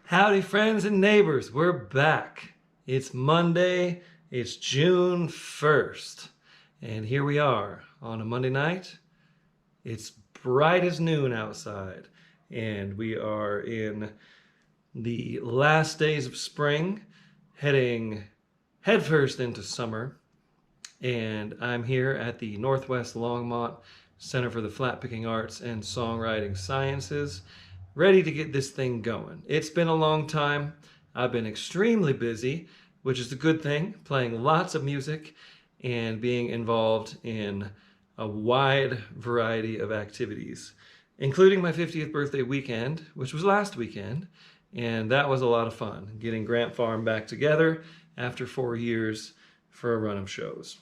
Howdy, friends and neighbors. We're back. It's Monday. It's June 1st. And here we are on a Monday night. It's bright as noon outside. And we are in the last days of spring, heading headfirst into summer. And I'm here at the Northwest Longmont Center for the Flat Picking Arts and Songwriting Sciences, ready to get this thing going. It's been a long time. I've been extremely busy, which is a good thing, playing lots of music and being involved in a wide variety of activities, including my 50th birthday weekend, which was last weekend, and that was a lot of fun, getting Grant Farm back together after 4 years for a run of shows.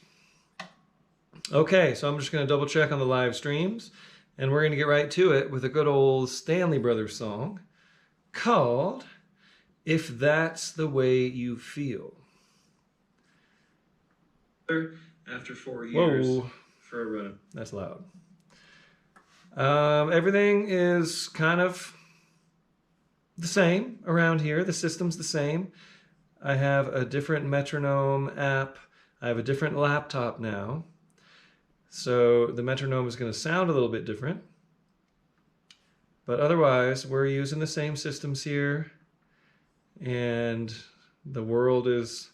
Okay, so I'm just going to double check on the live streams, and we're going to get right to it with a good old Stanley Brothers song called If That's the Way You Feel. After 4 years. Whoa. For a run. That's loud. Everything is kind of the same around here. The system's the same. I have a different metronome app. I have a different laptop now. So the metronome is going to sound a little bit different. But otherwise, we're using the same systems here. And the world is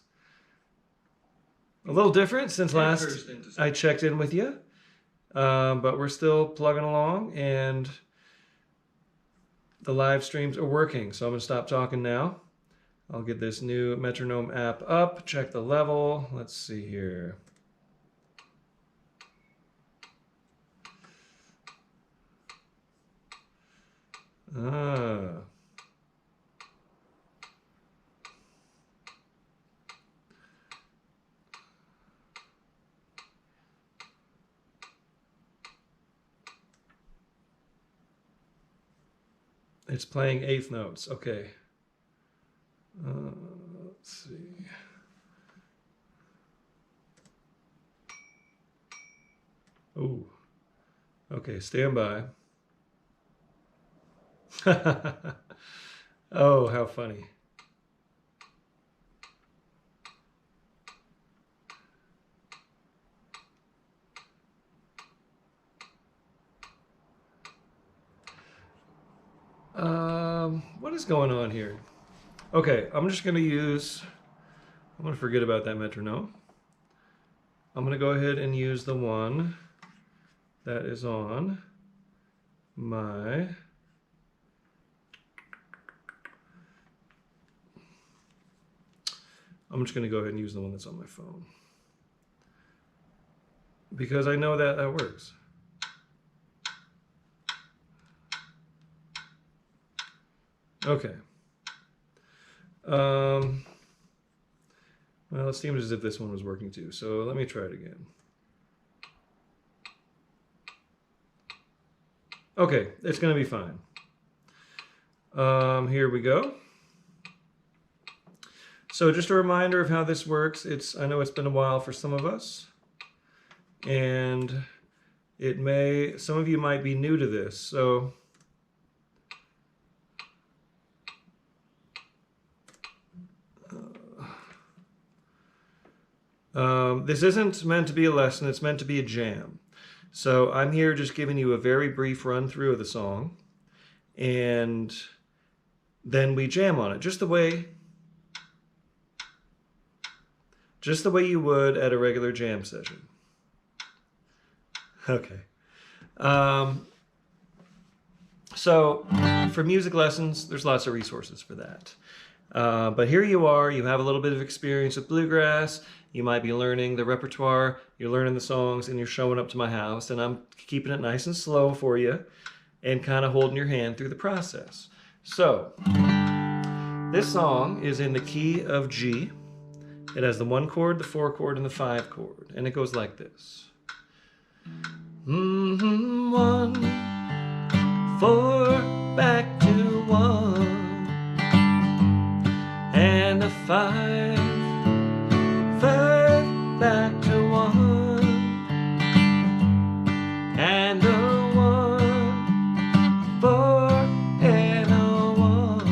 a little different since last I checked in with you. But we're still plugging along and the live streams are working. So I'm going to stop talking now. I'll get this new metronome app up, check the level. Let's see here. It's playing eighth notes. Okay. Let's see. Oh. Okay, stand by. Oh, how funny. What is going on here? Okay, I'm just going to forget about that metronome. I'm going to go ahead and use the one that is on my I'm just going to go ahead and use the one that's on my phone, because I know that that works. Okay. Well, it seems as if this one was working too, so let me try it again. Okay, it's going to be fine. Here we go. So just a reminder of how this works. I know it's been a while for some of us, and some of you might be new to this. So this isn't meant to be a lesson, it's meant to be a jam. So I'm here just giving you a very brief run through of the song, and then we jam on it, just the way you would at a regular jam session. Okay. So for music lessons, there's lots of resources for that. But here you are, you have a little bit of experience with bluegrass, you might be learning the repertoire, you're learning the songs, and you're showing up to my house, and I'm keeping it nice and slow for you, and kind of holding your hand through the process. So, this song is in the key of G. It has the 1 chord, the 4 chord, and the 5 chord, and it goes like this. 1, 4, back to 1, and a 5, 5, back to 1, and a 1, 4, and a 1,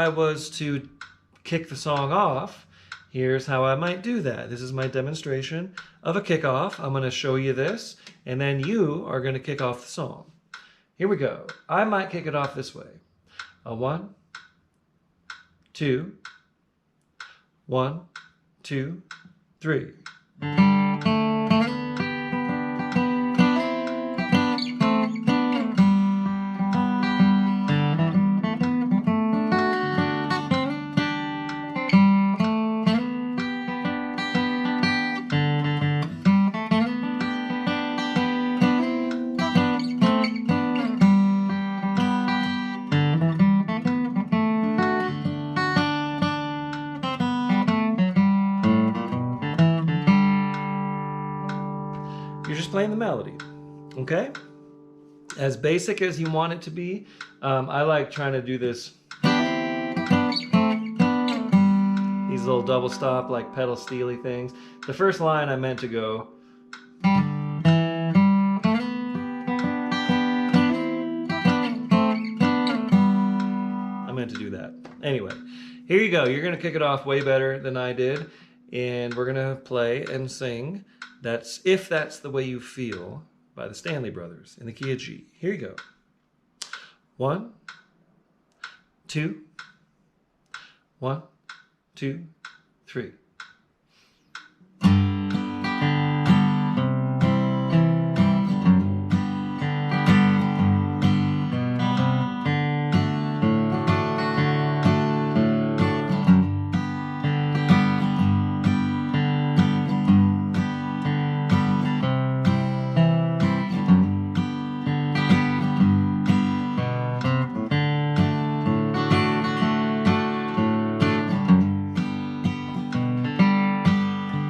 I was to kick the song off, here's how I might do that. This is my demonstration of a kickoff. I'm going to show you this, and then you are going to kick off the song. Here we go. I might kick it off this way. A 1, 2, 1, 2, 3. You're just playing the melody, okay? As basic as you want it to be. I like trying to do this. These little double stop, like pedal steely things. The first line I meant to go. I meant to do that. Anyway, here you go. You're gonna kick it off way better than I did. And we're gonna play and sing That's If That's the Way You Feel by the Stanley Brothers in the key of G. Here you go. 1, 2, 1, 2, 3.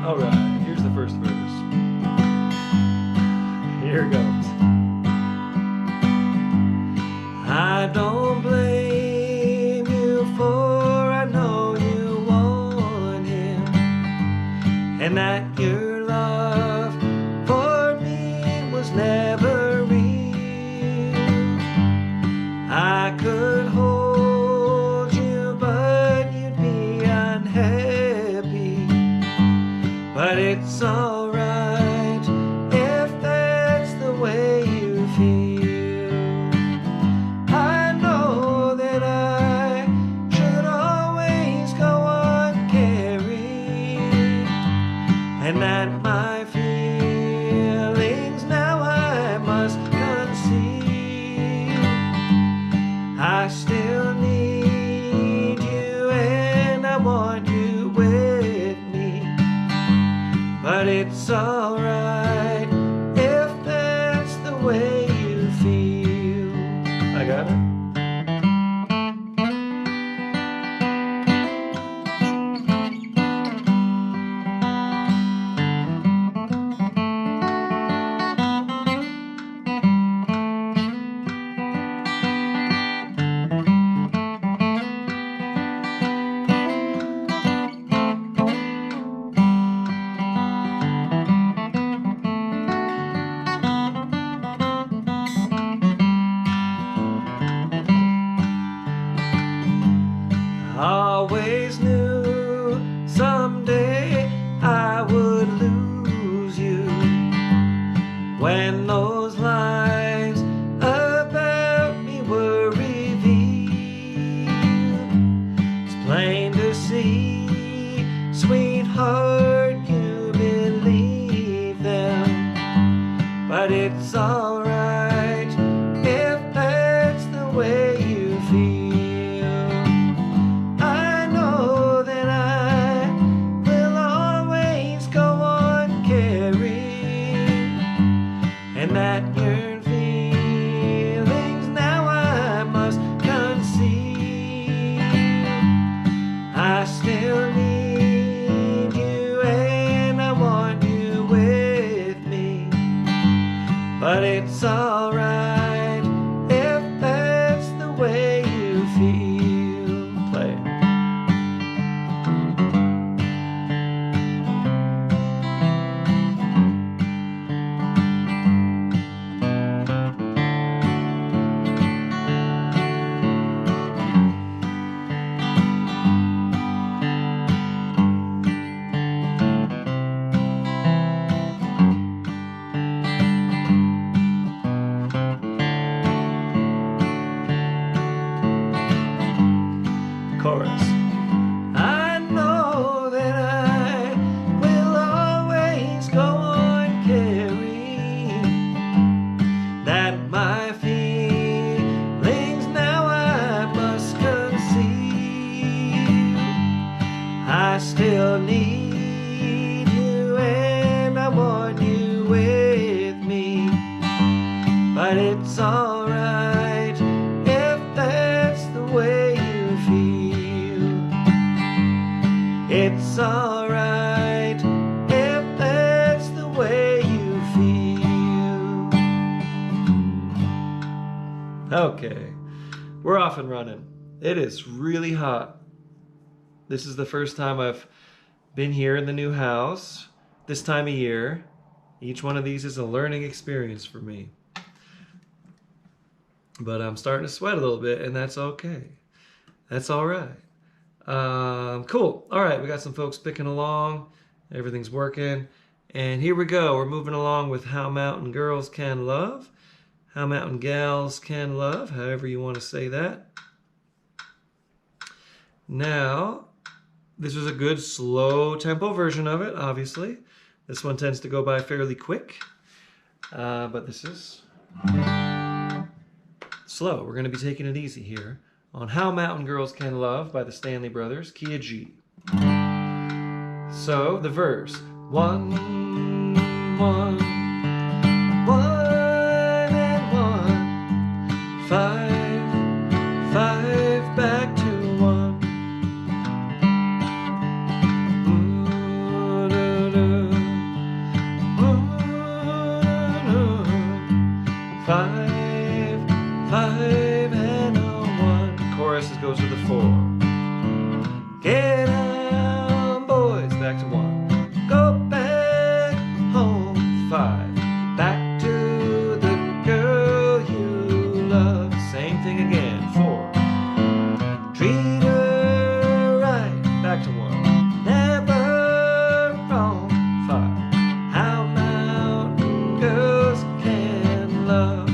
All right, here's the first verse. Here goes. I don't blame you, for I know you want him, and that your love for me was never real. I could hold you, but you'd be unhappy. But it's alright if that's the way you feel. I know that I should always go on caring, and that my feelings now I must conceal. I still need you and I want you with me. But it's alright if that's the way you feel. I got it. Always knew someday I would lose you. When those lies about me were revealed, it's plain to see, sweetheart, you believe them. But it's alright if that's the way you feel. And that your feelings now I must conceal. I still need you and I want you with me. But it's alright if that's the way you feel. Play. alright if that's the way you feel. It's alright if that's the way you feel. Okay, we're off and running. It is really hot. This is the first time I've been here in the new house this time of year. Each one of these is a learning experience for me. But I'm starting to sweat a little bit, and that's okay. That's all right. Cool. All right, we got some folks picking along. Everything's working. And here we go. We're moving along with How Mountain Girls Can Love. How Mountain Gals Can Love, however you want to say that. Now, this was a good slow tempo version of it, obviously. This one tends to go by fairly quick, but this is slow. We're going to be taking it easy here on How Mountain Girls Can Love by the Stanley Brothers, key of G. So, the verse. 1, 1, 1 and 1, 5, 5 back to 1. 5, 5 and a 1. Chorus goes with the 4. Get down, boys, back to 1. Go back home, 5. Back to the girl you love. Same thing again, 4. Treat her right, back to 1. Never wrong, 5. How mountain girls can love.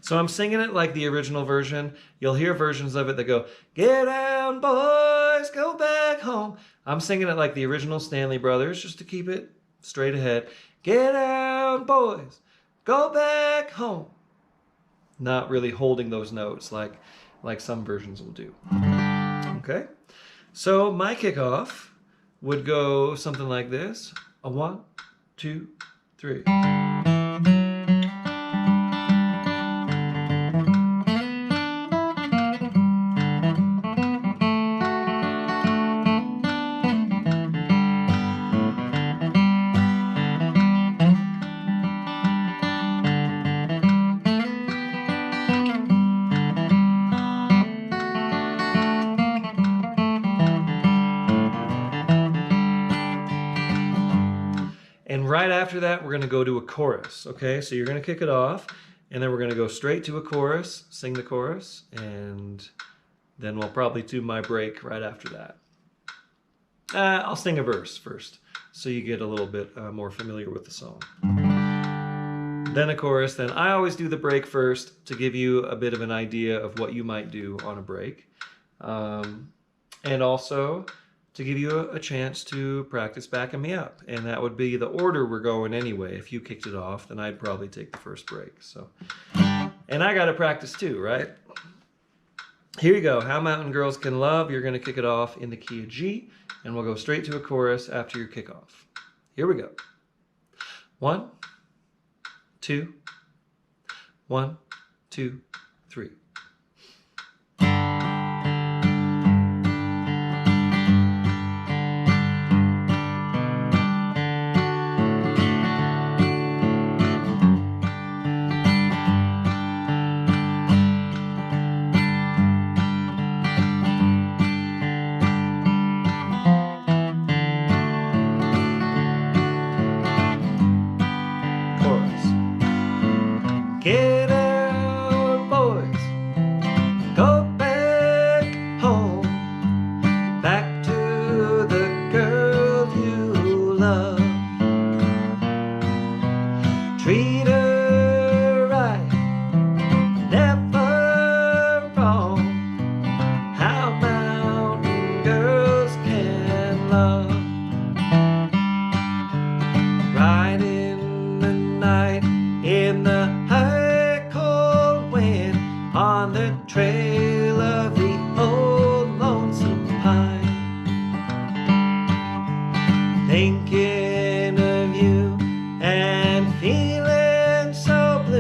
So I'm singing it like the original version. You'll hear versions of it that go, get down, boys, go back home. I'm singing it like the original Stanley Brothers, just to keep it straight ahead. Get down, boys, go back home. Not really holding those notes like some versions will do. Okay? So my kickoff would go something like this. A 1, 2, 3. And right after that, we're going to go to a chorus, okay? So you're going to kick it off, and then we're going to go straight to a chorus, sing the chorus, and then we'll probably do my break right after that. I'll sing a verse first, so you get a little bit more familiar with the song. Then a chorus, then I always do the break first to give you a bit of an idea of what you might do on a break. And also to give you a chance to practice backing me up. And that would be the order we're going anyway. If you kicked it off, then I'd probably take the first break. So, and I got to practice too, right? Here you go. How Mountain Girls Can Love. You're going to kick it off in the key of G, and we'll go straight to a chorus after your kickoff. Here we go. 1, 2, 1, 2, 3. Get out, boys, go back home, back to the girl you love. Treat her right, never wrong. How mountain girls can love. Right in the night, in the on the trail of the old lonesome pine, thinking of you and feeling so blue.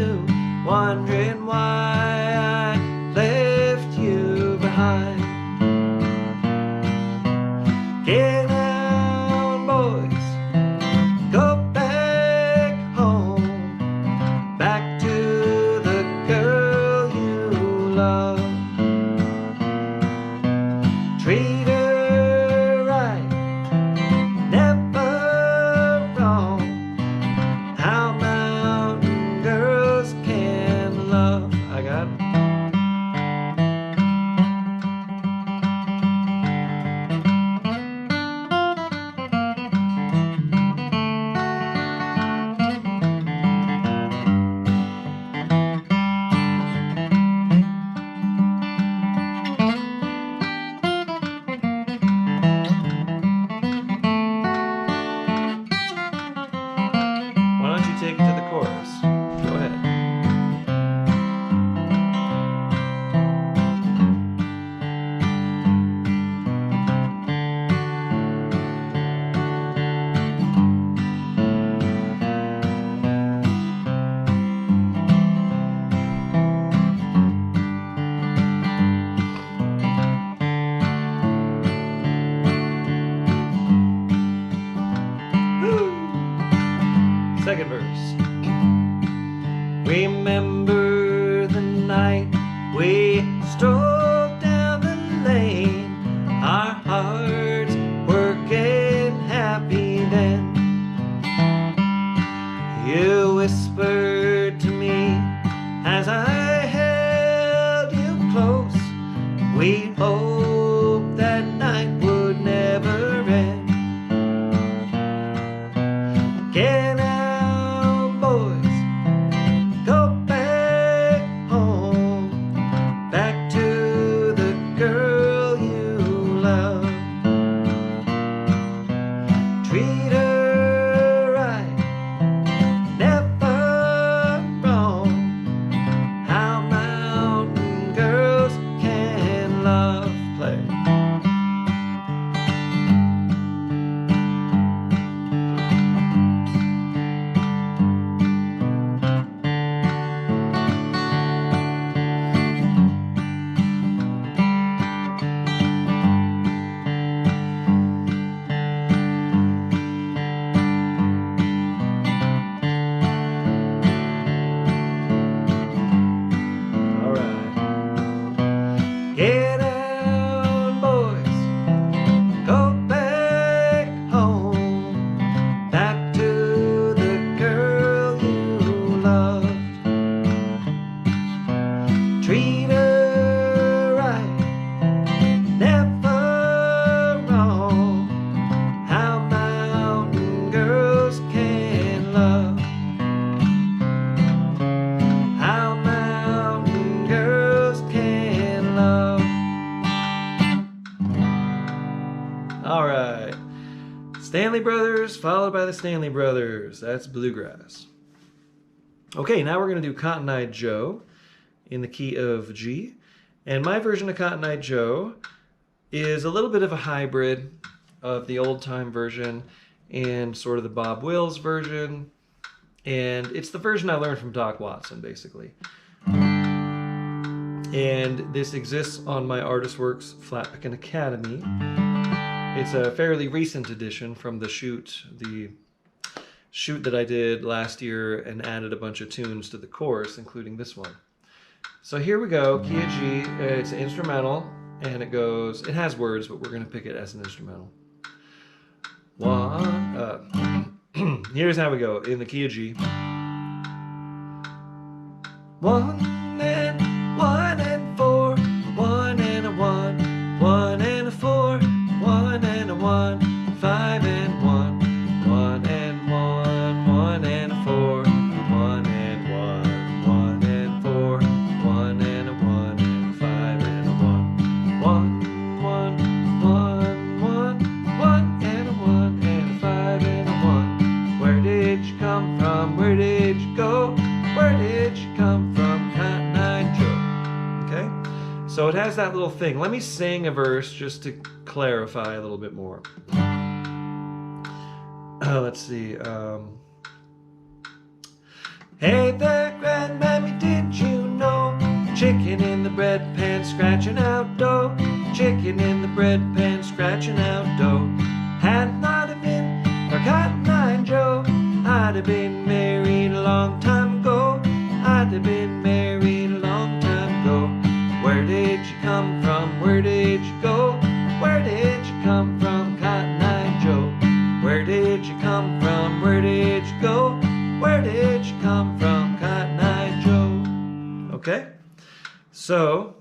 Second verse. Remember the night we strolled down the lane, our hearts were gay and happy then. You whispered to me as I held you close, we hoped that night would never end. Get out, boys, go back home, back to the girl you love. Treat her right, never wrong. How mountain girls can love. Play. Get out, boys, go back home, back to the girl you loved. Treat her right, never wrong. How mountain girls can love. How mountain girls can love. All right, Stanley Brothers followed by the Stanley Brothers. That's Bluegrass. Okay, now we're going to do Cotton Eye Joe in the key of G. And my version of Cotton Eye Joe is a little bit of a hybrid of the old time version and sort of the Bob Wills version. And it's the version I learned from Doc Watson, basically. And this exists on my Artist Works Flat Pickin' Academy. It's a fairly recent edition from the shoot that I did last year and added a bunch of tunes to the chorus, including this one. So here we go, key of G. It's an instrumental, and it has words, but we're going to pick it as an instrumental. Here's how we go in the key of G. 1 and 1 and 4, 1 and a 1, 1 and a 4, 1 and a 1, 5 and 1, 1 and 1, 1 and a 4, 1 and 1, 1 and 4, 1 and a 1 and 5 and a 1, 1, 1, 1, 1, 1 and a 1 and a 5 and a 1. Where did you come from? Where did you go? Where did you come from, Cotton Eye Joe? Okay, so it has that little thing. Let me sing a verse just to clarify a little bit more. Let's see. Hey there, Grandmammy, did you know? Chicken in the bread pan scratching out dough. Chicken in the bread pan scratching out dough. Had not have been for Cotton Eye Joe, I'd have been married a long time ago. I'd have been married a long time ago. Where did you come from? Where did you go? Where did you come from, Cotton Eye Joe? Where did you come from? Where did you go? Where did you come from, Cotton Eye Joe? Okay, so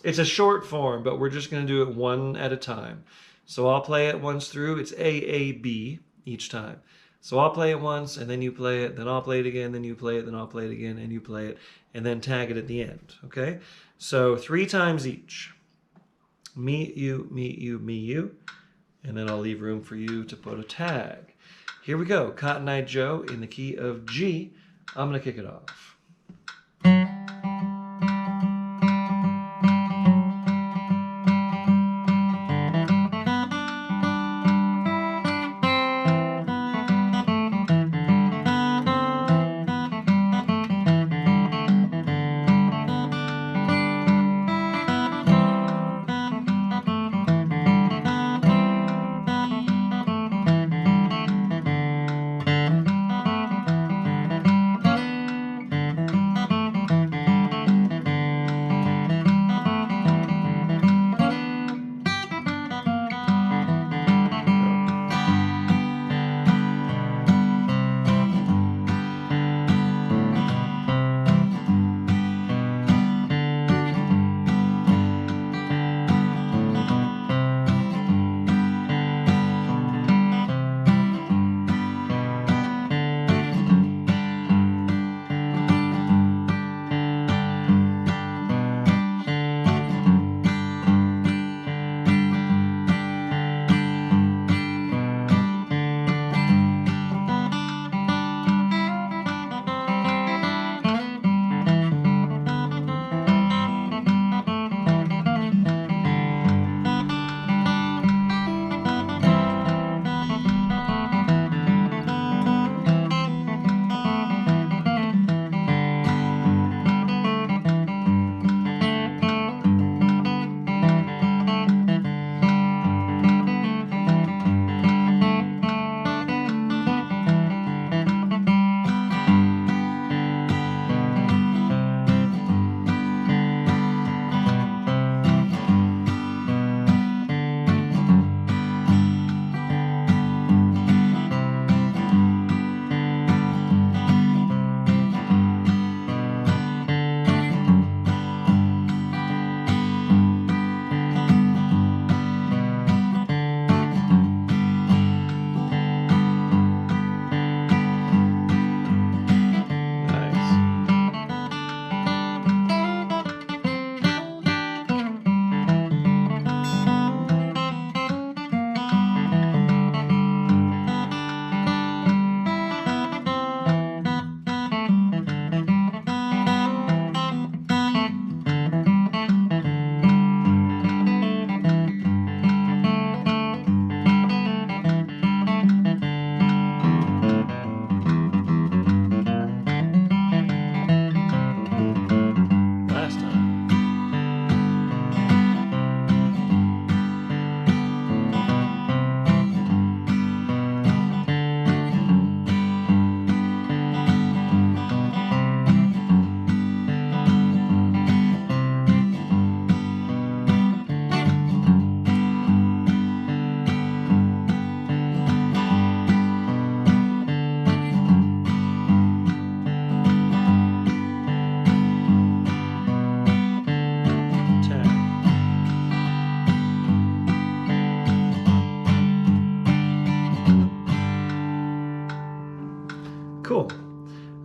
it's a short form, but we're just going to do it one at a time. So I'll play it once through. It's A, A, B each time. So I'll play it once, and then you play it, then I'll play it again, then you play it, then I'll play it again, and you play it, and then tag it at the end, okay? So 3 times each. Me, you, me, you, me, you. And then I'll leave room for you to put a tag. Here we go. Cotton Eye Joe in the key of G. I'm going to kick it off.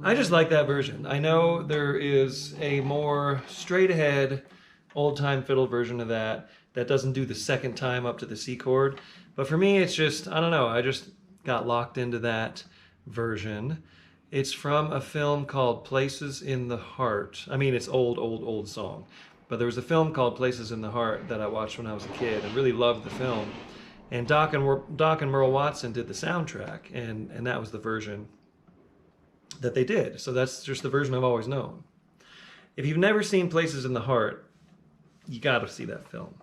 I just like that version. I know there is a more straight ahead old time fiddle version of that doesn't do the second time up to the C chord. But for me, it's just, I don't know, I just got locked into that version. It's from a film called Places in the Heart. I mean, it's old song. But there was a film called Places in the Heart that I watched when I was a kid and really loved the film. And Doc and Merle Watson did the soundtrack, and that was the version that they did. So that's just the version I've always known. If you've never seen Places in the Heart, you got to see that film.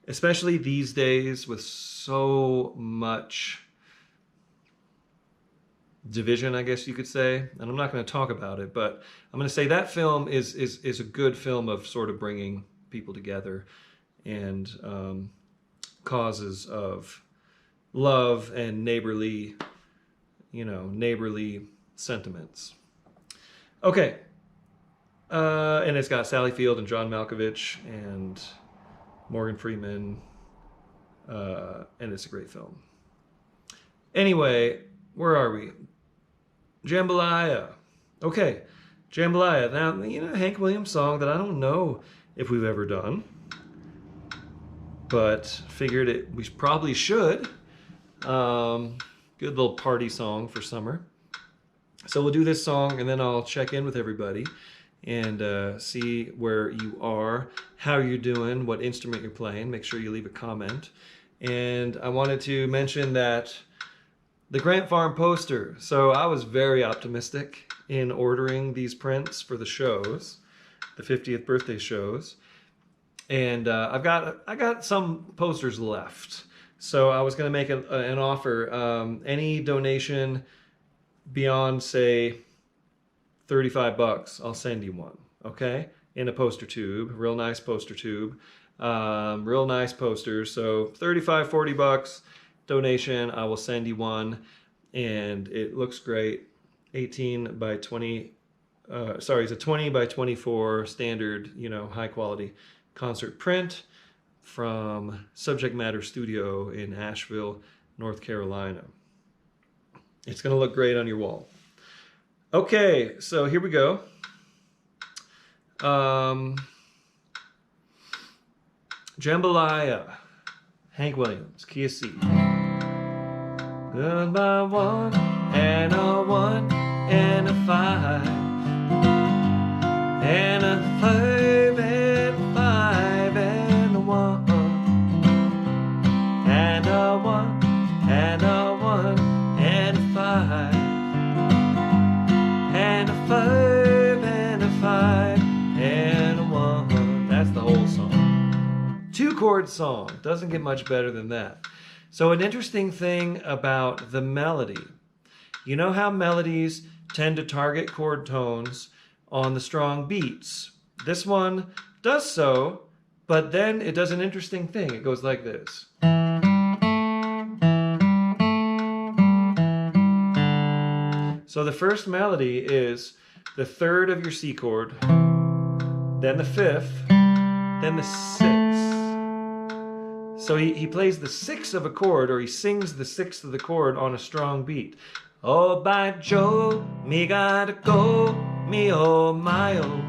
Especially these days with so much division, I guess you could say. And I'm not going to talk about it, but I'm going to say that film is a good film of sort of bringing people together and causes of love and neighborly sentiments. Okay. And it's got Sally Field and John Malkovich and Morgan Freeman, and it's a great film. Anyway, where are we? Jambalaya. Okay, Jambalaya. Now, Hank Williams song that I don't know if we've ever done, but figured we probably should. Good little party song for summer. So we'll do this song, and then I'll check in with everybody and see where you are, how you're doing, what instrument you're playing. Make sure you leave a comment. And I wanted to mention that the Grant Farm poster. So I was very optimistic in ordering these prints for the shows, the 50th birthday shows. And I got some posters left. So I was going to make an offer. Any donation beyond, say, $35, I'll send you one, okay? In a poster tube, real nice poster tube, real nice posters. So $35-$40 donation, I will send you one, and it looks great. 18 by 20, it's a 20 by 24 standard, high quality concert print from Subject Matter Studio in Asheville, North Carolina. It's gonna look great on your wall. Okay, so here we go. Jambalaya, Hank Williams, key of C. Good by 1 and a 1 and a 5 and a 5 and 5 and a 1 and a 1 and a 1 and a 5 and a 5 and a 5 and a 1. That's the whole song. 2-chord song. Doesn't get much better than that. So an interesting thing about the melody. You know how melodies tend to target chord tones on the strong beats? This one does so, but then it does an interesting thing. It goes like this. So the first melody is the 3rd of your C chord, then the 5th, then the 6th. So he plays the 6th of a chord, or he sings the 6th of the chord on a strong beat. Oh, by Joe, me gotta go, me oh my oh,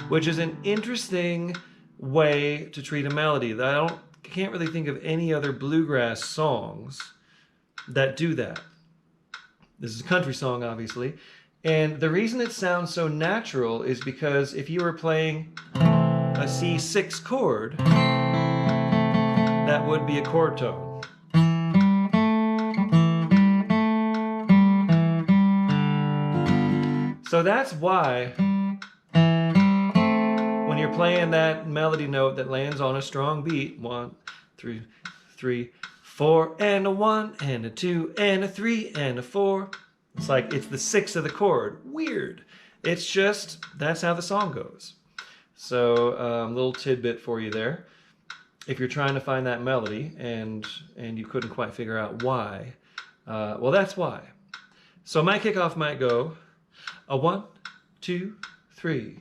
which is an interesting way to treat a melody. I can't really think of any other bluegrass songs that do that. This is a country song, obviously. And the reason it sounds so natural is because if you were playing a C6 chord, that would be a chord tone. So that's why when you're playing that melody note that lands on a strong beat, 1, 2, 3, 4, and a 1, and a 2, and a 3, and a 4. It's like it's the 6th of the chord. Weird. It's just, that's how the song goes. So little tidbit for you there. If you're trying to find that melody and you couldn't quite figure out why, well, that's why. So my kickoff might go a 1, 2, 3.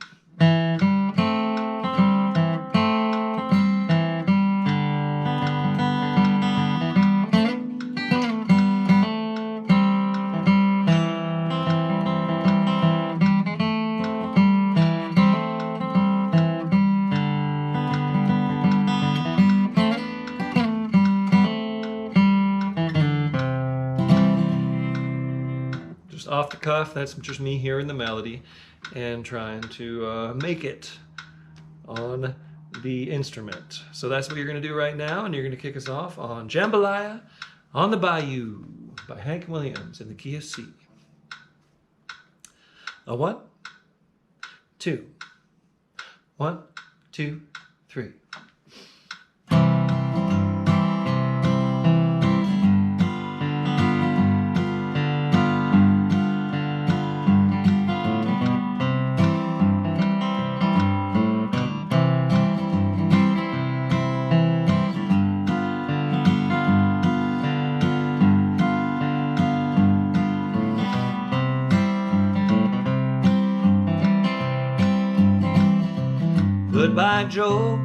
off the cuff. That's just me hearing the melody and trying to make it on the instrument. So that's what you're going to do right now, and you're going to kick us off on Jambalaya on the Bayou by Hank Williams in the key of C. A 1, 2, 1, 2, 3. Goodbye, Joe,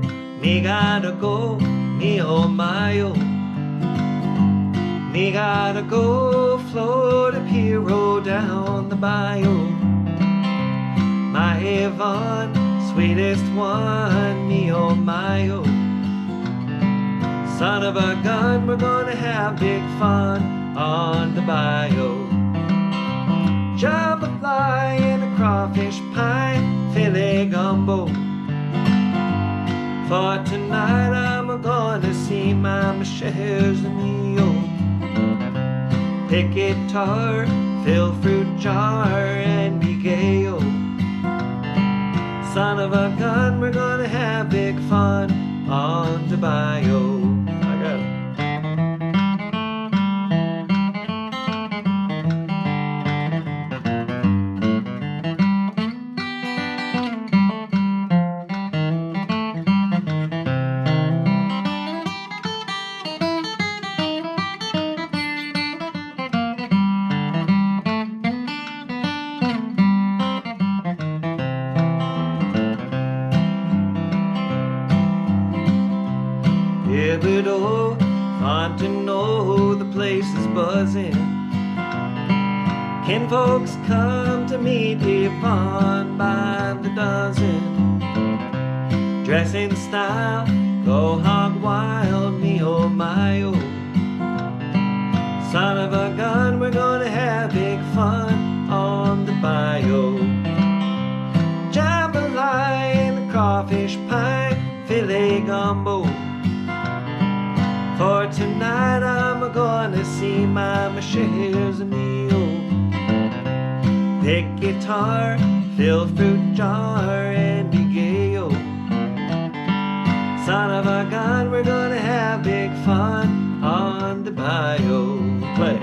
me gotta go, me oh my oh. Me gotta go, float up hero down the bayou. My Avon, sweetest one, me oh my oh. Son of a gun, we're gonna have big fun on the bayou. Jambalaya and a crawfish pie, filet gumbo. For tonight I'm gonna see my Michelle's and yo. Pick guitar, fill fruit jar, and be gay, oh. Son of a gun, we're gonna have big fun on the bayou. I got it. Thibodeau, fun to know the place is buzzing. Kin folks come to meet upon by the dozen. Dress in style, go hog wild, me oh my oh. Son of a gun, we're gonna have big fun on the bayou. Jambalaya and a crawfish pie, filet gumbo. For tonight I'm gonna see my Michelle's and meal. Pick guitar, fill fruit jar, and be gay, oh. Son of a gun, we're gonna have big fun on the bayou. Play.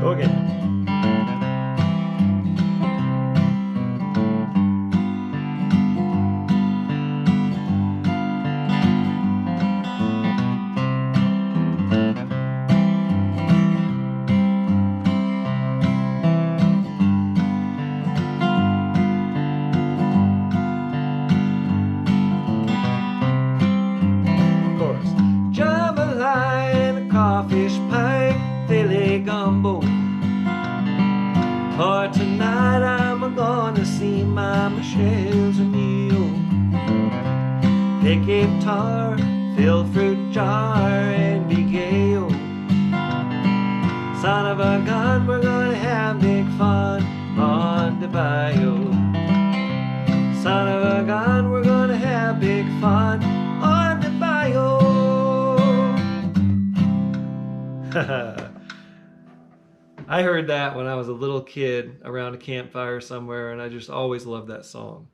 Go again. Of course. Jambalaya and a crawfish pie, filet gumbo. For tonight I'm gonna see my Michelle's and meal. Pick guitar, fill fruit jar, and be gay, oh. Son of a gun, we're gonna have big fun on the bayou. Son of a gun, we're gonna have big fun on the bayou. I heard that when I was a little kid around a campfire somewhere, and I just always loved that song.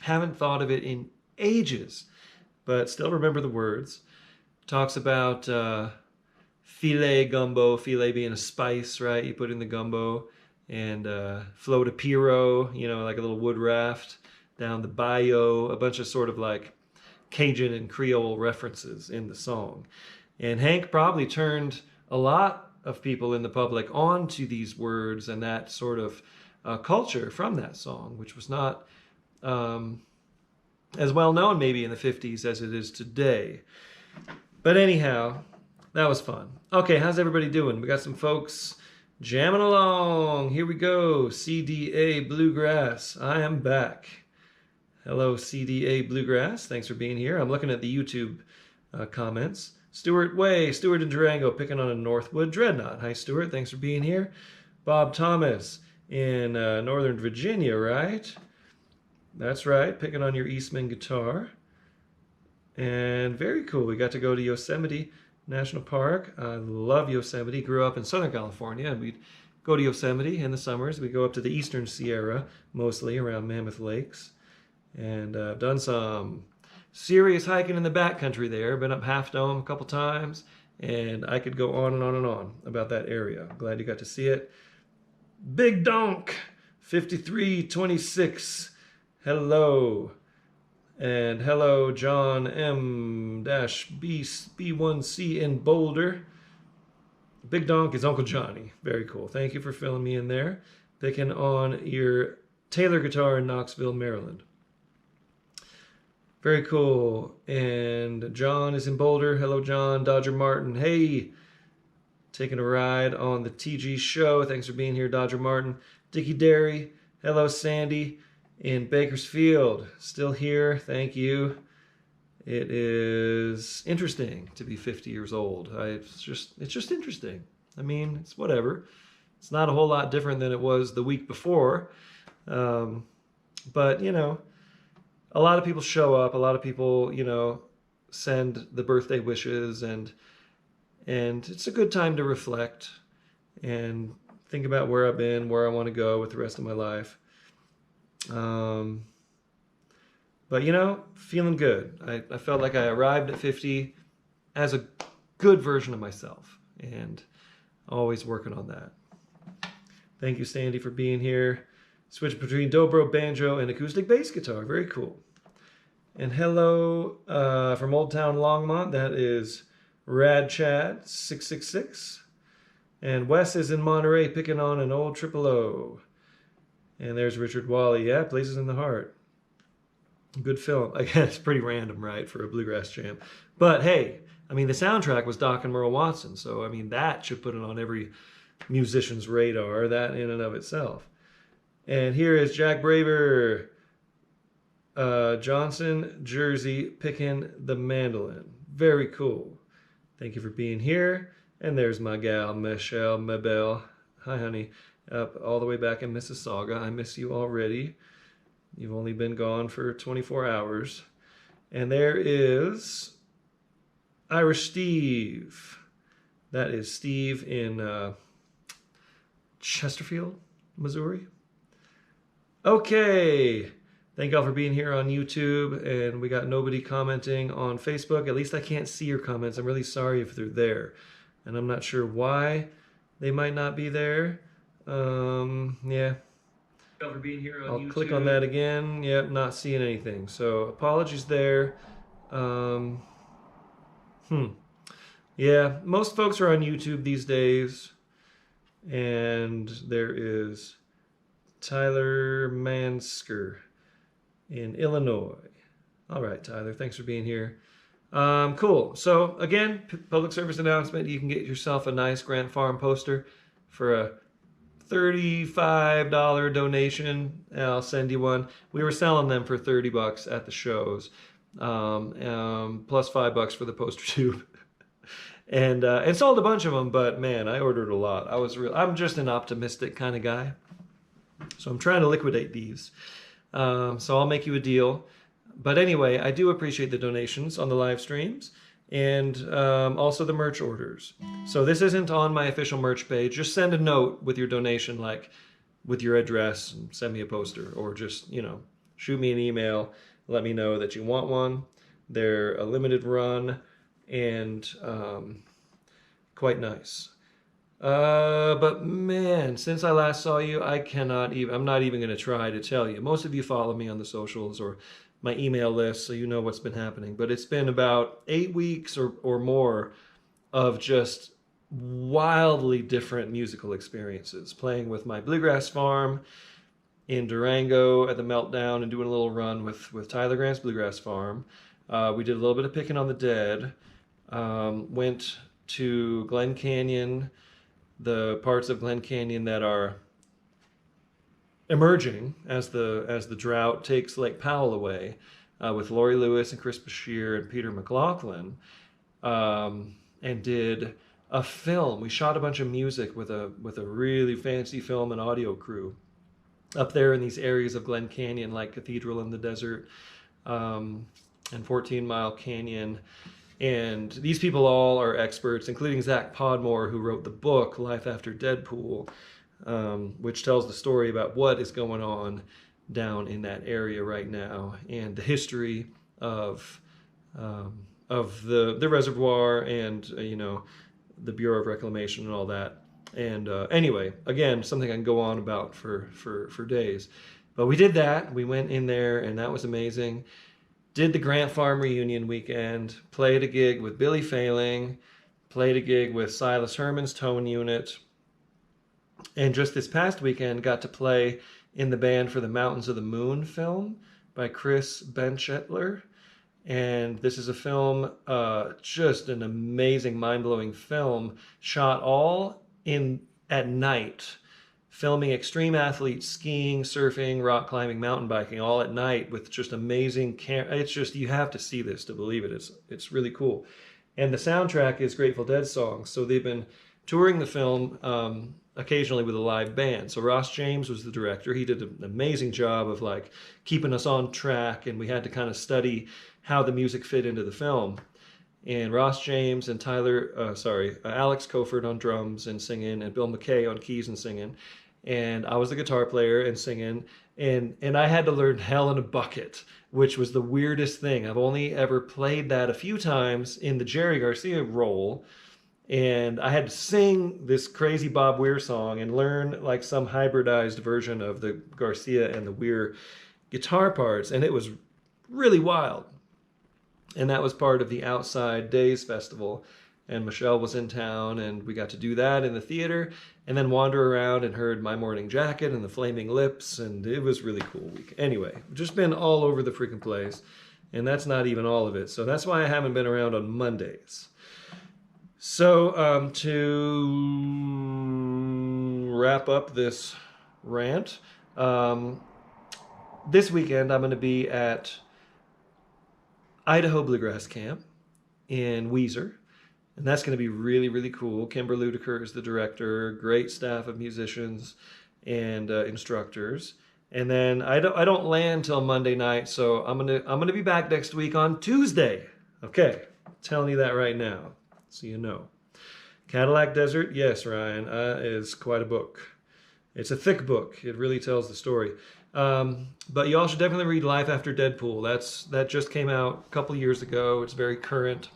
Haven't thought of it in ages, but still remember the words. Talks about filet gumbo, filet being a spice, right? You put in the gumbo, and float a piro, you know, like a little wood raft down the bayou, a bunch of sort of like Cajun and Creole references in the song. And Hank probably turned a lot of people in the public onto these words and that sort of culture from that song, which was not as well known maybe in the 50s as it is today. But anyhow, that was fun. Okay, how's everybody doing? We got some folks jamming along. Here we go. CDA Bluegrass. I am back. Hello, CDA Bluegrass. Thanks for being here. I'm looking at the YouTube comments. Stuart Way, Stuart in Durango, picking on a Northwood Dreadnought. Hi, Stuart. Thanks for being here. Bob Thomas in Northern Virginia, right? That's right. Picking on your Eastman guitar. And very cool. We got to go to Yosemite National Park. I love Yosemite. Grew up in Southern California, and we'd go to Yosemite in the summers. We go up to the Eastern Sierra, mostly around Mammoth Lakes. And I've done some serious hiking in the backcountry there. Been up Half Dome a couple times, and I could go on and on and on about that area. Glad you got to see it. Big Donk 5326. Hello. And hello, John M-B1C in Boulder. Big Donk is Uncle Johnny. Very cool. Thank you for filling me in there. Picking on your Taylor guitar in Knoxville, Maryland. Very cool. And John is in Boulder. Hello, John. Dodger Martin. Hey. Taking a ride on the TG show. Thanks for being here, Dodger Martin. Dickie Derry. Hello, Sandy in Bakersfield. Still here. Thank you. It is interesting to be 50 years old. It's just interesting. I mean, it's whatever. It's not a whole lot different than it was the week before. But, you know, a lot of people show up. A lot of people, you know, send the birthday wishes, and it's a good time to reflect and think about where I've been, where I want to go with the rest of my life. But, you know, feeling good. I felt like I arrived at 50 as a good version of myself, and always working on that. Thank you, Sandy, for being here. Switch between dobro, banjo, and acoustic bass guitar. Very cool. And hello from Old Town Longmont. That is Rad Chad 666. And Wes is in Monterey picking on an old triple O. And there's Richard Wally. Yeah, Places in the Heart. Good film. Again, it's pretty random, right, for a bluegrass jam. But hey, I mean, the soundtrack was Doc and Merle Watson. So, I mean, that should put it on every musician's radar, that in and of itself. And here is Jack Braver, Johnson, Jersey, picking the mandolin. Very cool. Thank you for being here. And there's my gal, Michelle Mabel. Hi, honey. Up all the way back in Mississauga. I miss you already. You've only been gone for 24 hours. And there is Irish Steve. That is Steve in Chesterfield, Missouri. Okay. Thank y'all for being here on YouTube. And we got nobody commenting on Facebook. At least I can't see your comments. I'm really sorry if they're there. And I'm not sure why they might not be there. Yeah. Thank y'all for being here on YouTube. I'll click on that again. Yep, not seeing anything. So apologies there. Yeah, most folks are on YouTube these days. And there is Tyler Mansker in Illinois. All right, Tyler, thanks for being here. Cool. So again, public service announcement. You can get yourself a nice Grant Farm poster for a $35 donation. I'll send you one. We were selling them for $30 at the shows, plus $5 for the poster tube. And sold a bunch of them, but man, I ordered a lot. I'm just an optimistic kind of guy, so I'm trying to liquidate these. So I'll make you a deal. But anyway, I do appreciate the donations on the live streams, and also the merch orders. So this isn't on my official merch page. Just send a note with your donation, like with your address, and send me a poster, or just, you know, shoot me an email. Let me know that you want one. They're a limited run, and quite nice. But man, since I last saw you, I'm not even going to try to tell you. Most of you follow me on the socials or my email list, so you know what's been happening. But it's been about 8 weeks or more of just wildly different musical experiences. Playing with my bluegrass farm in Durango at the Meltdown and doing a little run with Tyler Grant's Bluegrass Farm. We did a little bit of Picking on the Dead. Went to Glen Canyon, the parts of Glen Canyon that are emerging as the drought takes Lake Powell away, with Laurie Lewis and Chris Bashir and Peter McLaughlin, and did a film. We shot a bunch of music with a really fancy film and audio crew up there in these areas of Glen Canyon, like Cathedral in the Desert, and 14 Mile Canyon. And these people all are experts, including Zach Podmore, who wrote the book Life After Deadpool, which tells the story about what is going on down in that area right now and the history of the reservoir and the Bureau of Reclamation and all that. And anyway, again, something I can go on about for days. But we did that. We went in there, and that was amazing. Did the Grant Farm reunion weekend, played a gig with Billy Failing, played a gig with Silas Herman's Tone Unit, and just this past weekend got to play in the band for the Mountains of the Moon film by Chris Benchetler. And this is a film, just an amazing, mind-blowing film, shot all at night, filming extreme athletes skiing, surfing, rock climbing, mountain biking, all at night with just amazing It's just, you have to see this to believe it. It's really cool. And the soundtrack is Grateful Dead songs. So they've been touring the film occasionally with a live band. So Ross James was the director. He did an amazing job of like keeping us on track, and we had to kind of study how the music fit into the film. And Ross James and Alex Koford on drums and singing, and Bill McKay on keys and singing. And I was the guitar player and singing, and I had to learn Hell in a Bucket, which was the weirdest thing. I've only ever played that a few times in the Jerry Garcia role, and I had to sing this crazy Bob Weir song and learn like some hybridized version of the Garcia and the Weir guitar parts, and it was really wild. And that was part of the Outside Days Festival. And Michelle was in town, and we got to do that in the theater, and then wander around and heard My Morning Jacket and the Flaming Lips, and it was really cool week. Anyway, just been all over the freaking place, and that's not even all of it. So that's why I haven't been around on Mondays. So to wrap up this rant, this weekend I'm going to be at Idaho Bluegrass Camp in Weiser. And that's going to be really, really cool. Kimber Ludiker is the director, great staff of musicians and instructors. And then I don't land till Monday night, so I'm gonna be back next week on Tuesday. Okay, I'm telling you that right now, so you know. Cadillac Desert, yes, Ryan, is quite a book. It's a thick book. It really tells the story. But you all should definitely read Life After Deadpool. That just came out a couple years ago. It's very current.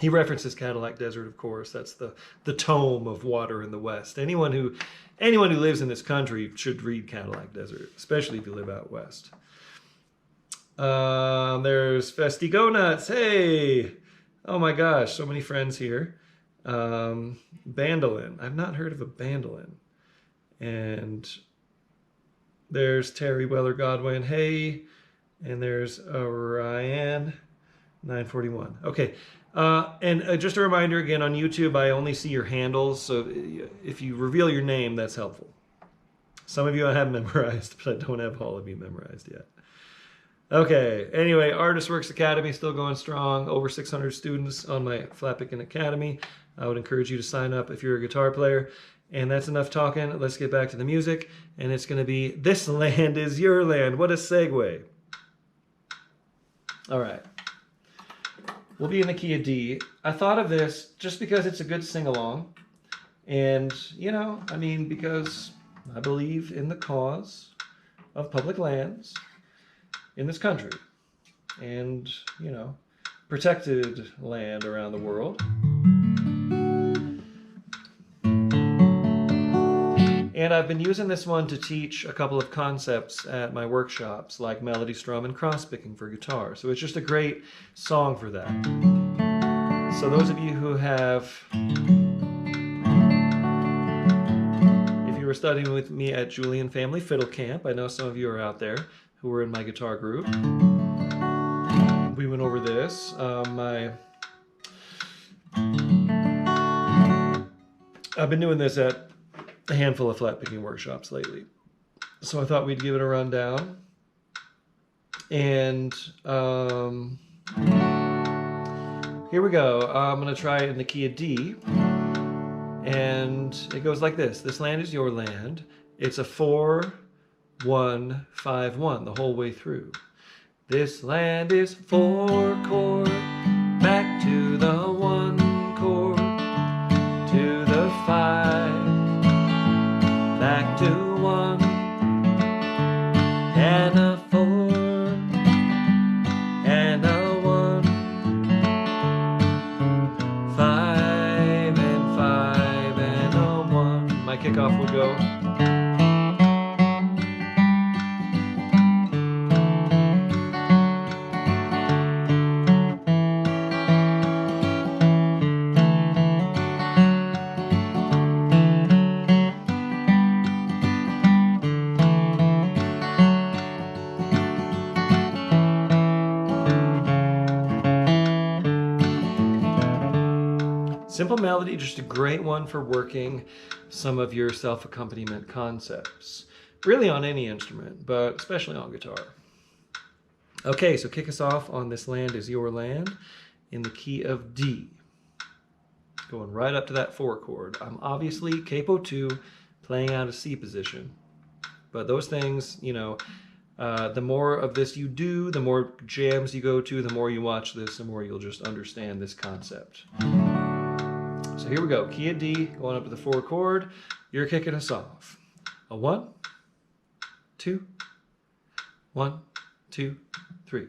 He references Cadillac Desert, of course. That's the tome of water in the West. Anyone who lives in this country should read Cadillac Desert, especially if you live out west. There's Festigo Nuts. Hey! Oh my gosh, so many friends here. Bandolin. I've not heard of a bandolin. And there's Terry Weller Godwin. Hey! And there's Ryan 941. Okay. And just a reminder again, on YouTube, I only see your handles, so if you reveal your name, that's helpful. Some of you I have memorized, but I don't have all of you memorized yet. Okay, anyway, Artist Works Academy still going strong. Over 600 students on my Flat-Picking Academy. I would encourage you to sign up if you're a guitar player. And that's enough talking. Let's get back to the music. And it's going to be This Land Is Your Land. What a segue. All right. We'll be in the key of D. I thought of this just because it's a good sing-along. And, because I believe in the cause of public lands in this country. And, protected land around the world. And I've been using this one to teach a couple of concepts at my workshops, like melody strum and cross picking for guitar. So it's just a great song for that. So those of you who have, if you were studying with me at Julian Family Fiddle Camp, I know some of you are out there who were in my guitar group. We went over this. I've been doing this at a handful of flat picking workshops lately, so I thought we'd give it a rundown. And here we go. I'm going to try it in the key of D, and it goes like this. This land is your land. It's a 4-1-5-1 the whole way through. This land is 4 chord, back to the 1 chord, to the 5, back to 1, and a 4, and a 1, 5 and 5 and a 1. My kickoff will go. Simple melody, just a great one for working some of your self-accompaniment concepts. Really on any instrument, but especially on guitar. Okay, so kick us off on This Land Is Your Land in the key of D. Going right up to that 4 chord. I'm obviously capo 2, playing out of C position. But those things, you know, the more of this you do, the more jams you go to, the more you watch this, the more you'll just understand this concept. So here we go, key of D, going up to the 4 chord. You're kicking us off. A 1, 2, 1, 2, 3.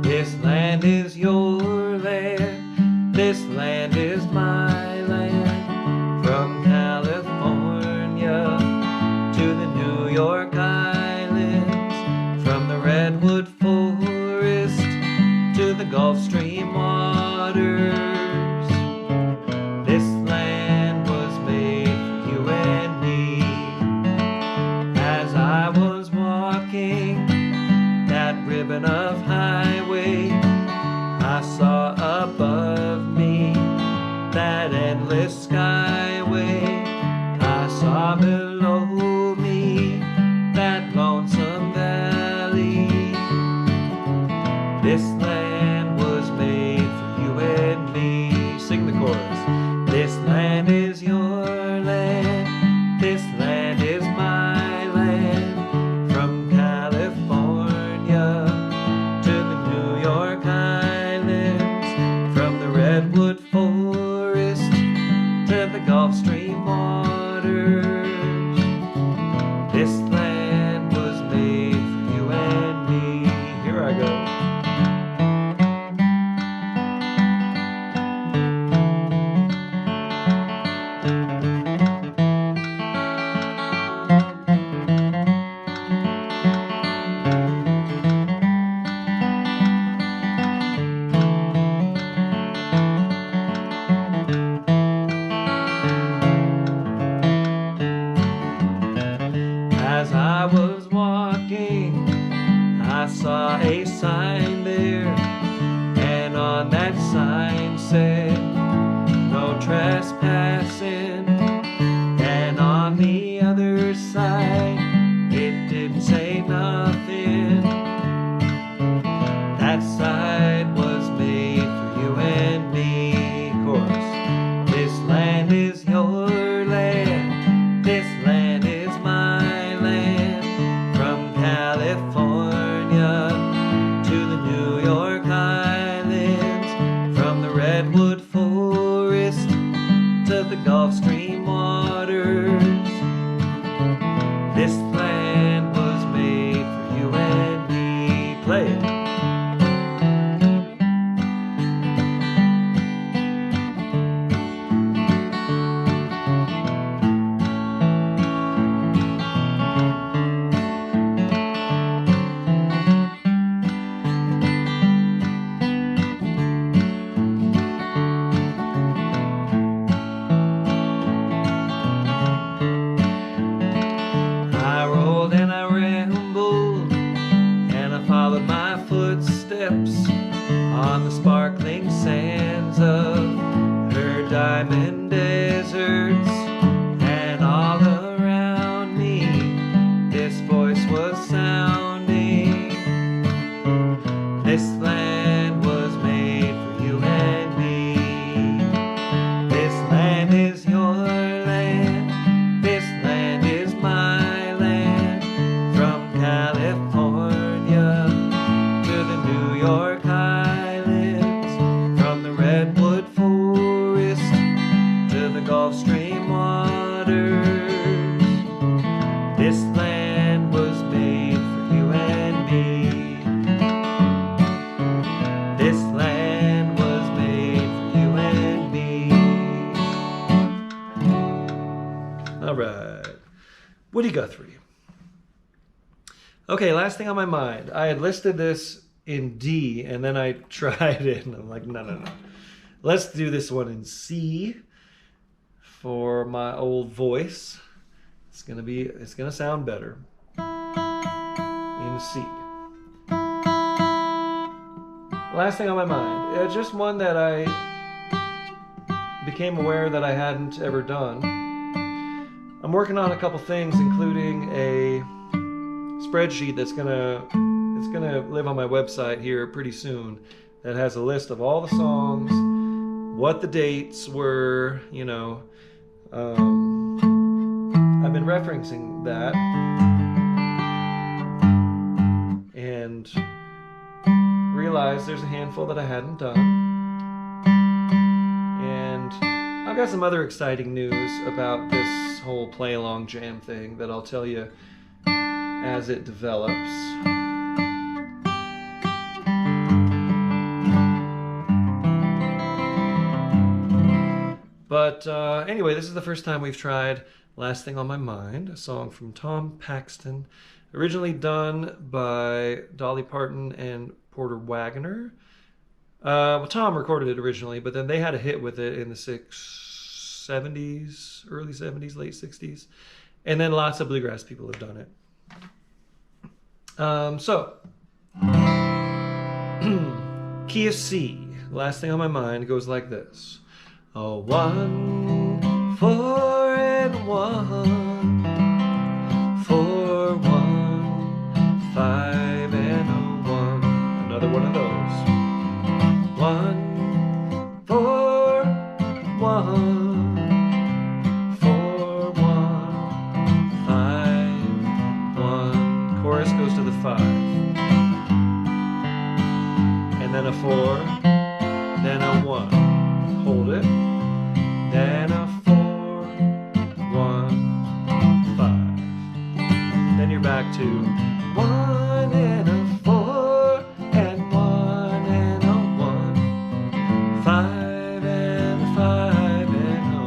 This land is your land, this land is my land, from California to the New York Islands, from the Redwood Forest to the Gulf Stream waters. This land was made for you and me. As I was walking that ribbon of highway, I saw above me that endless skyway. I saw below me that lonesome valley. This land was made for you and me. Sing the chorus. This land is your land, this land is my land, from California to the New York Islands, from the Redwood Forest to the Gulf Stream waters. This land was made for you and me. Here I go. Gulf Stream waters. This land was made for you and me. Play it. On the sparkling sands of her diamond deserts, and all around me this voice was sounding. This land was made for you and me. This land is your land. This land is my land. From California to the New York Islands, from the redwood forest to the Gulf Stream waters. This land was made for you and me. This land was made for you and me. All right. Woody Guthrie. Okay, last thing on my mind. I had listed this in D, and then I tried it, and I'm like, no. Let's do this one in C for my old voice. It's gonna sound better in C. Last thing on my mind, just one that I became aware that I hadn't ever done. I'm working on a couple things, including a spreadsheet that's gonna live on my website here pretty soon, that has a list of all the songs, what the dates were, you know. I've been referencing that and realized there's a handful that I hadn't done. And I've got some other exciting news about this whole play-along jam thing that I'll tell you as it develops. But anyway, this is the first time we've tried Last Thing on My Mind, a song from Tom Paxton, originally done by Dolly Parton and Porter Wagoner. Well, Tom recorded it originally, but then they had a hit with it in the 70s, early 70s, late 60s. And then lots of bluegrass people have done it. So, key of C, Last Thing on My Mind, goes like this. A 1, 4, and 1, 4, 1, 5, and a 1. Another one of those. 1, 4, 1, 4, 1, 5, 1. Chorus goes to the 5. And then a 4, then a 1. Hold it, then a 4, 1, 5. Then you're back to 1 and a 4 and 1 and a 1, 5 and 5 and a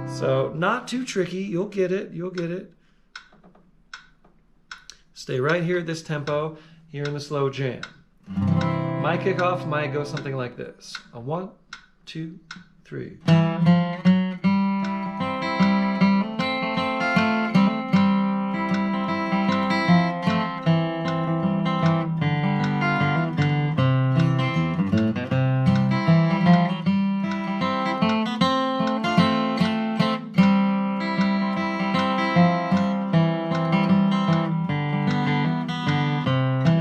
1. So not too tricky. You'll get it. You'll get it. Stay right here at this tempo, here in the slow jam. My kickoff might go something like this. A 1, 2, 3.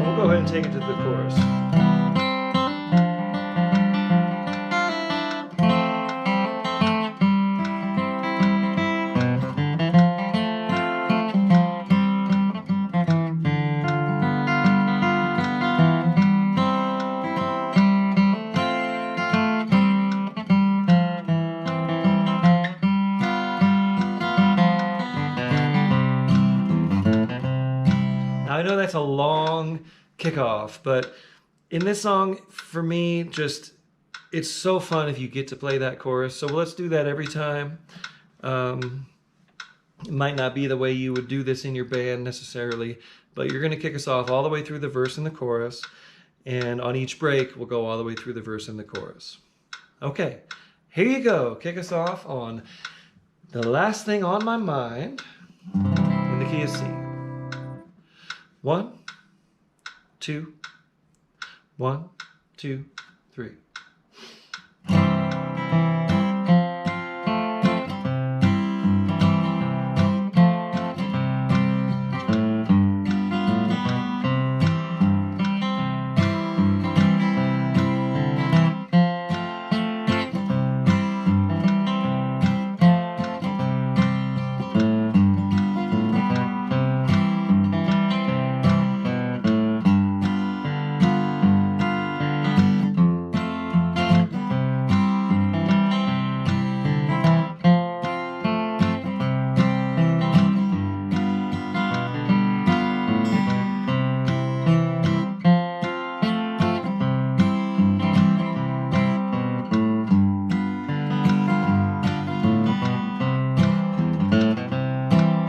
We'll go ahead and take it to the chorus. know that's a long kickoff, but in this song, for me, just it's so fun if you get to play that chorus. So let's do that every time. It might not be the way you would do this in your band necessarily, but you're going to kick us off all the way through the verse and the chorus. And on each break, we'll go all the way through the verse and the chorus. Okay, here you go. Kick us off on The Last Thing on My Mind in the key of C. 1, 2, 1, 2, 3.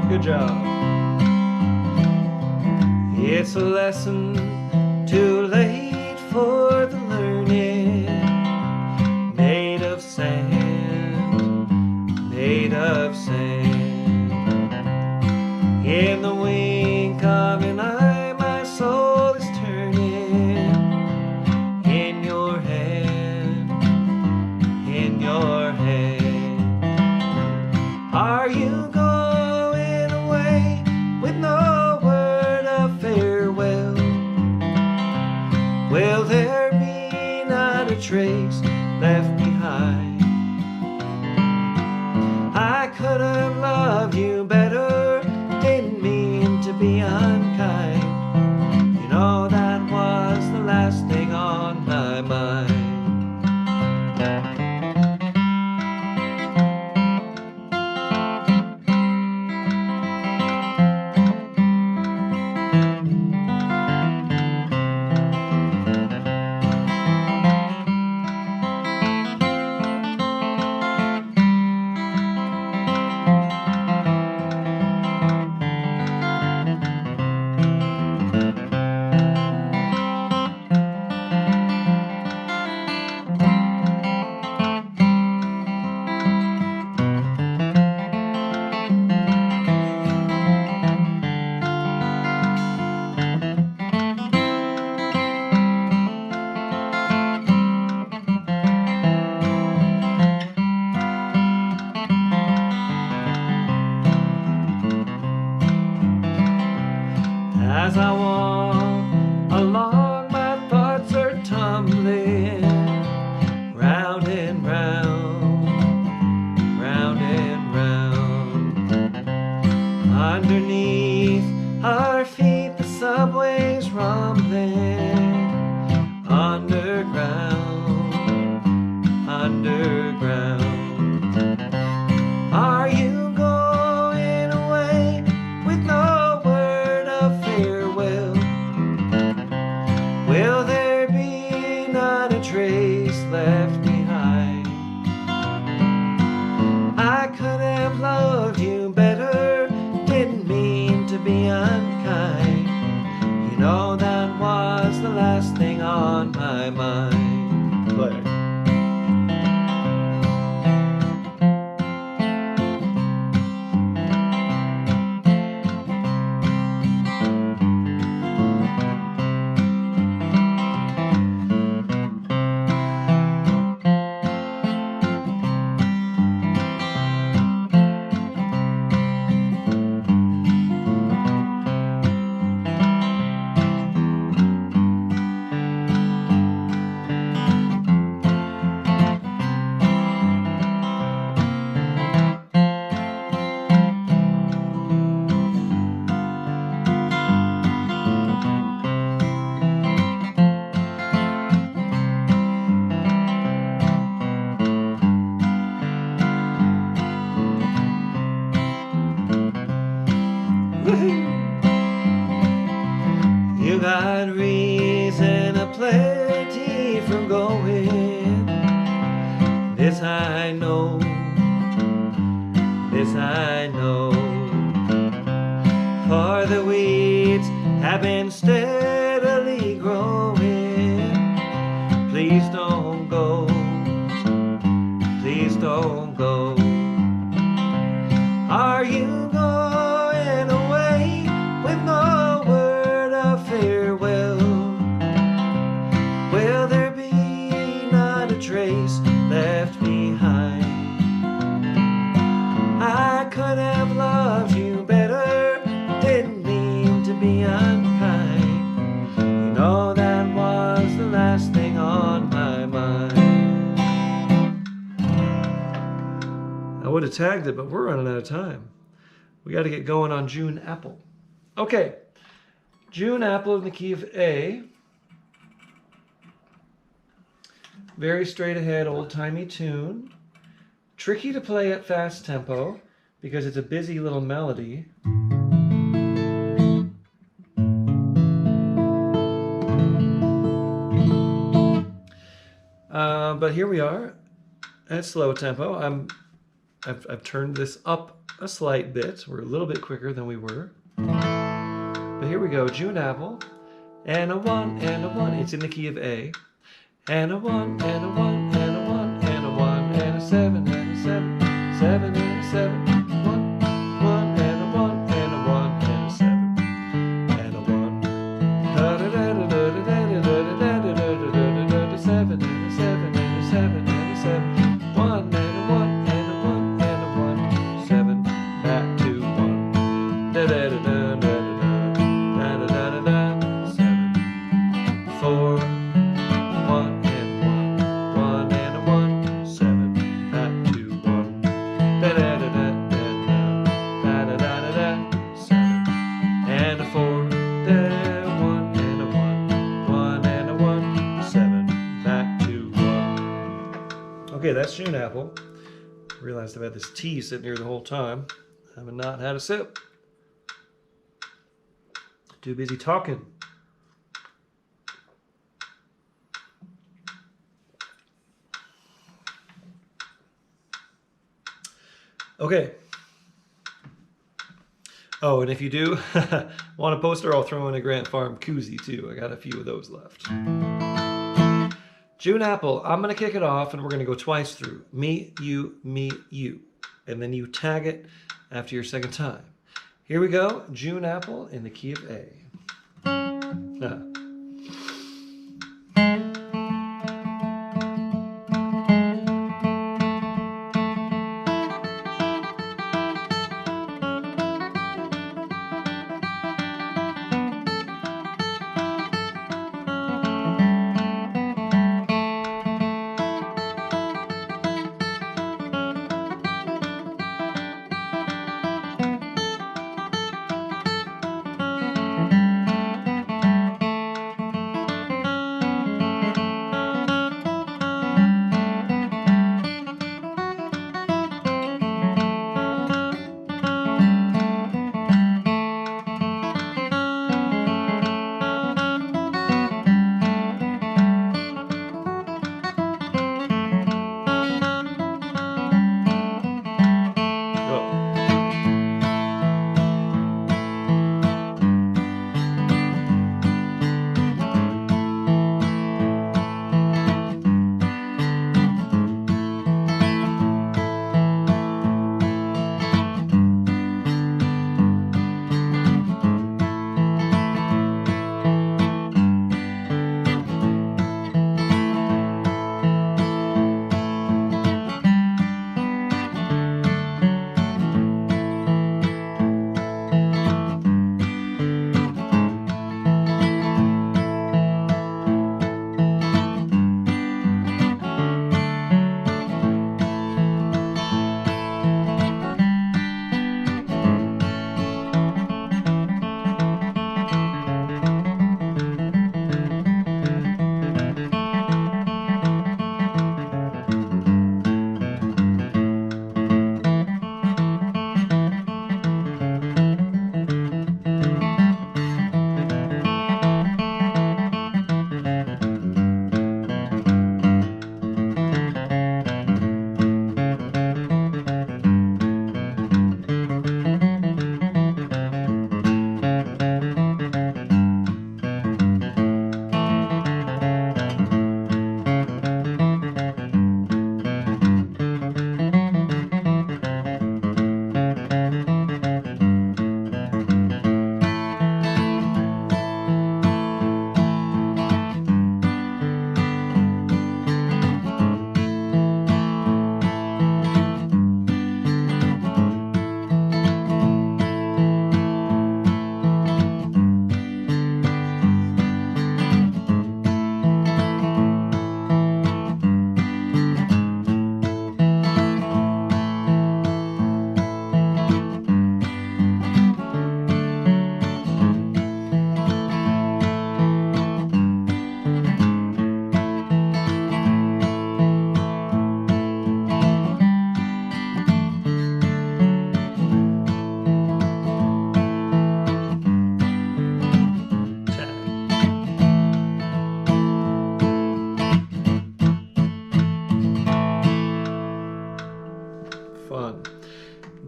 Good job. It's a lesson too late for the learning, made of sand, made of sand. In the wink of an eye, my soul is turning. In your hand, in your hand. Are you going away with no word of farewell? Will there be not a trace left behind? I could have loved you better, didn't mean to be unkind. You know that was the last thing on my mind. As I walk along, my thoughts are tumbling round and round, round and round. Underneath our feet, the subway's rumbling. Underground, underground. Are you going away with no word of farewell? Will there be not a trace left behind? I could have loved you better, didn't mean to be unkind. You know that was the last thing on my mind. Play. This I know, this I know, for the weeds have been steadily growing. Please don't go, please don't go. Are you going away with no word of farewell? Will there be not a trace left behind? I could have loved you better, didn't mean to be unkind. You know that was the last thing on my mind. I would have tagged it, but we're running out of time. We got to get going on June Apple. Okay, June Apple in the key of A. Very straight ahead, old-timey tune. Tricky to play at fast tempo because it's a busy little melody. But here we are at slow tempo. I've turned this up a slight bit. We're a little bit quicker than we were. But here we go, June Apple. And a 1, and a 1. It's in the key of A. And a 1, and a 1, and a 1, and a 1, and a 7, and a 7, 7, and a 7, 1, 1, and a 1, and a 1, and a 7, and a 1. Da da da da da da da da da da da da da 7, and a 7, and a 7, and a 7, 1, and a 1, and a 1, and a 1, 7, back to 1. Da da da da da da da da da da 7, 4. 1 and 1, 1 and a 1, 7, back to 1. Da da da da da da da da da da 7 and a 4. Da 1 and a 1, 1 and a 1, 7, back to 1. Okay, that's June Apple. Realized I've had this tea sitting here the whole time. I have not had a sip. Too busy talking. Okay. Oh, and if you do want a poster, I'll throw in a Grant Farm koozie too. I got a few of those left. June Apple, I'm going to kick it off and we're going to go twice through. Me, you, and then you tag it after your second time. Here we go, June Apple in the key of A.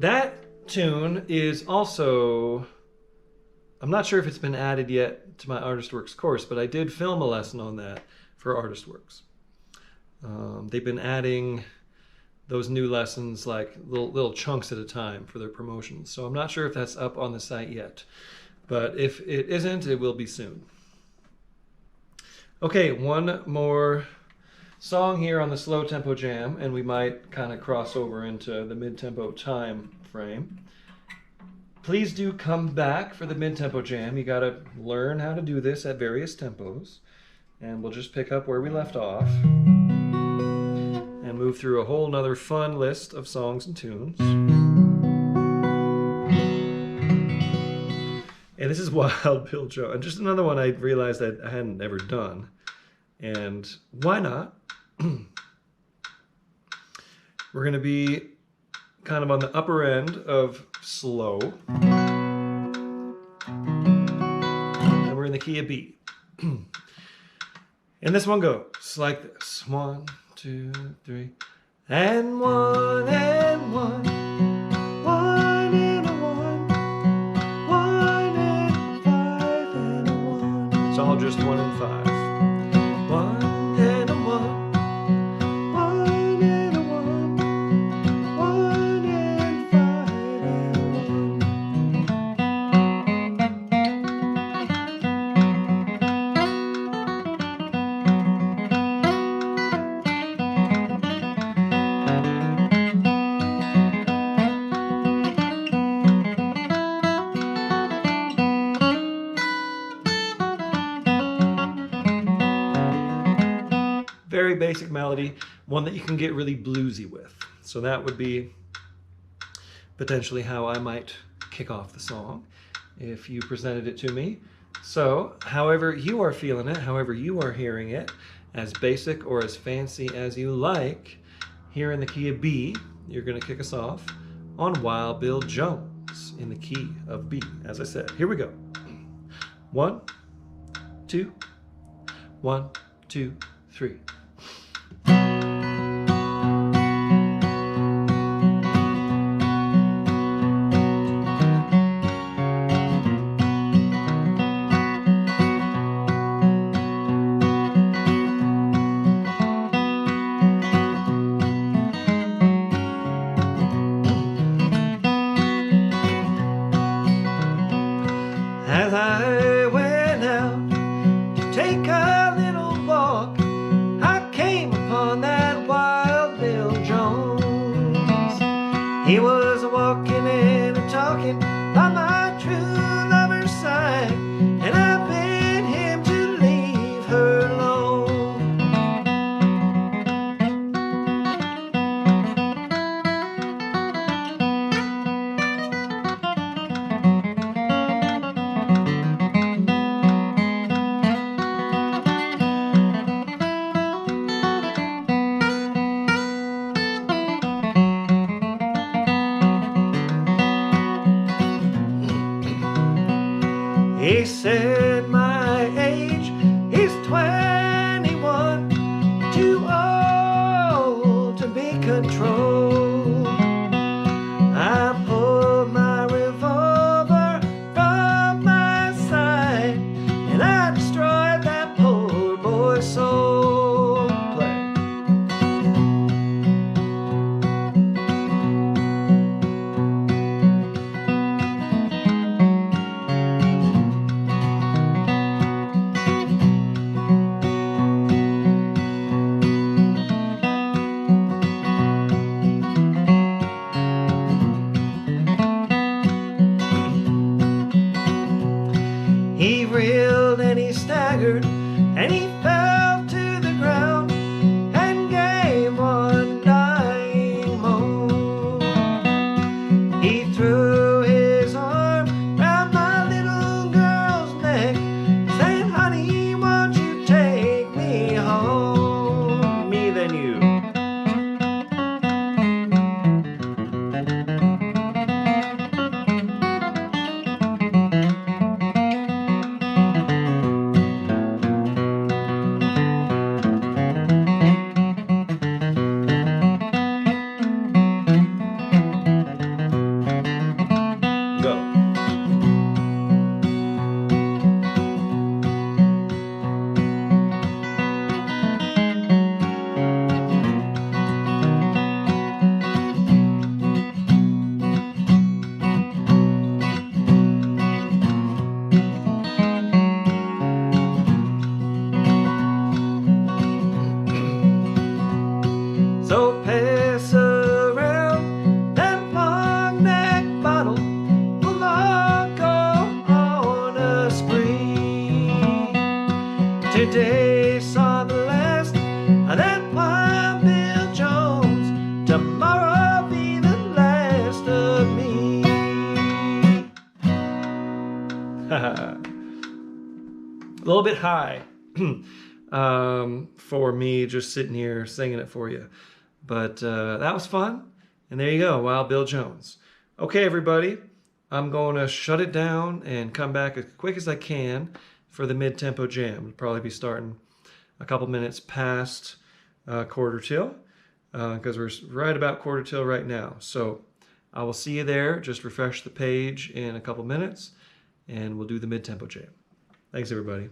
that tune is also, I'm not sure if it's been added yet to my Artist Works course, but I did film a lesson on that for Artist Works. They've been adding those new lessons like little chunks at a time for their promotions. So I'm not sure if that's up on the site yet, but if it isn't, it will be soon. Okay, one more song here on the slow tempo jam, and we might kind of cross over into the mid-tempo time frame. Please do come back for the mid-tempo jam. You got to learn how to do this at various tempos, and we'll just pick up where we left off and move through a whole nother fun list of songs and tunes. And this is Wild Bill Jones, and just another one I realized that I hadn't ever done. And why not? We're going to be kind of on the upper end of slow. And we're in the key of B. And this one goes like this. 1, 2, 3. And 1 and 1. 1 and a 1. 1 and 5 and a 1. It's all just 1 and 5. 1 and a 1. 1 and a 1. 1 and 5 and very basic melody, one that you can get really bluesy with. So that would be potentially how I might kick off the song if you presented it to me. So however you are feeling it, however you are hearing it, as basic or as fancy as you like, here in the key of B, you're going to kick us off on Wild Bill Jones in the key of B. As I said, here we go. 1, 2, 1, 2, 3. As I went out to take a little walk, I came upon that Wild Bill Jones. He was walking and talking by my true lover's side, and I bid him to leave her alone. He said my age is 21, too old to be controlled. I pulled my revolver from my side, and I destroyed that poor boy's soul. Play. So pass around that long neck bottle. We'll all go on a spree. Today saw the last of that Wild Bill Jones. Tomorrow be the last of me. A little bit high for me just sitting here singing it for you. But that was fun. And there you go, Wild Bill Jones. Okay, everybody. I'm going to shut it down and come back as quick as I can for the mid-tempo jam. We'll probably be starting a couple minutes past quarter till because we're right about quarter till right now. So I will see you there. Just refresh the page in a couple minutes and we'll do the mid-tempo jam. Thanks, everybody.